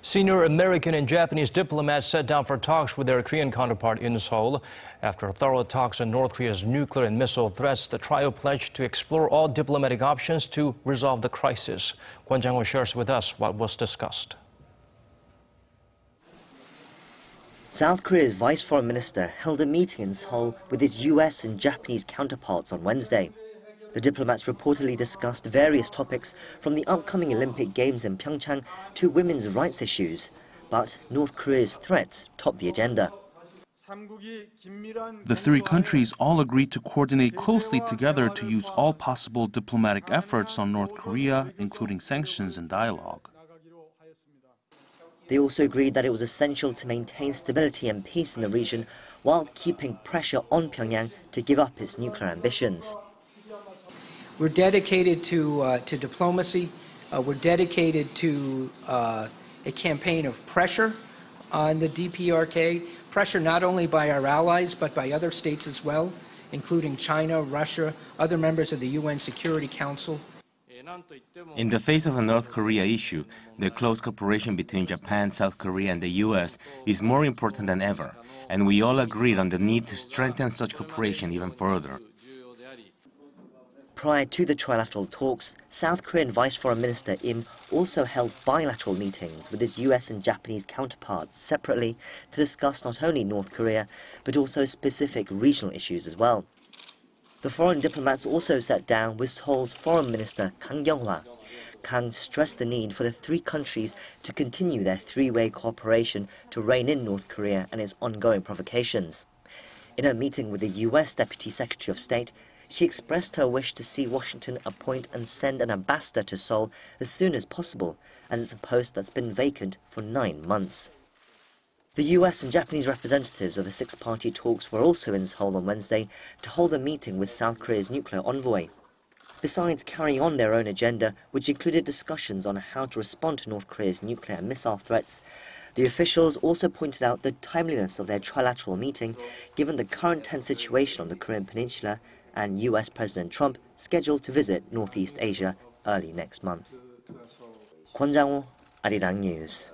Senior American and Japanese diplomats sat down for talks with their Korean counterpart in Seoul. After thorough talks on North Korea's nuclear and missile threats, the trio pledged to explore all diplomatic options to resolve the crisis. Kwon Jang-ho shares with us what was discussed. South Korea's Vice Foreign Minister held a meeting in Seoul with his US and Japanese counterparts on Wednesday. The diplomats reportedly discussed various topics from the upcoming Olympic Games in PyeongChang to women's rights issues. But North Korea's threats topped the agenda. The three countries all agreed to coordinate closely together to use all possible diplomatic efforts on North Korea, including sanctions and dialogue. They also agreed that it was essential to maintain stability and peace in the region while keeping pressure on Pyongyang to give up its nuclear ambitions. We're dedicated to diplomacy. We're dedicated to a campaign of pressure on the DPRK, pressure not only by our allies but by other states as well, including China, Russia, other members of the UN Security Council. In the face of the North Korea issue, the close cooperation between Japan, South Korea and the US is more important than ever, and we all agreed on the need to strengthen such cooperation even further. Prior to the trilateral talks, South Korean Vice Foreign Minister Im also held bilateral meetings with his US and Japanese counterparts separately to discuss not only North Korea, but also specific regional issues as well. The foreign diplomats also sat down with Seoul's Foreign Minister Kang Kyung-hwa. Kang stressed the need for the three countries to continue their three-way cooperation to rein in North Korea and its ongoing provocations. In her meeting with the US Deputy Secretary of State, she expressed her wish to see Washington appoint and send an ambassador to Seoul as soon as possible, as it's a post that's been vacant for 9 months. The US and Japanese representatives of the six-party talks were also in Seoul on Wednesday to hold a meeting with South Korea's nuclear envoy. Besides carrying on their own agenda, which included discussions on how to respond to North Korea's nuclear and missile threats, the officials also pointed out the timeliness of their trilateral meeting, given the current tense situation on the Korean peninsula and US President Trump scheduled to visit Northeast Asia early next month. Kwon Jang-ho, Arirang News.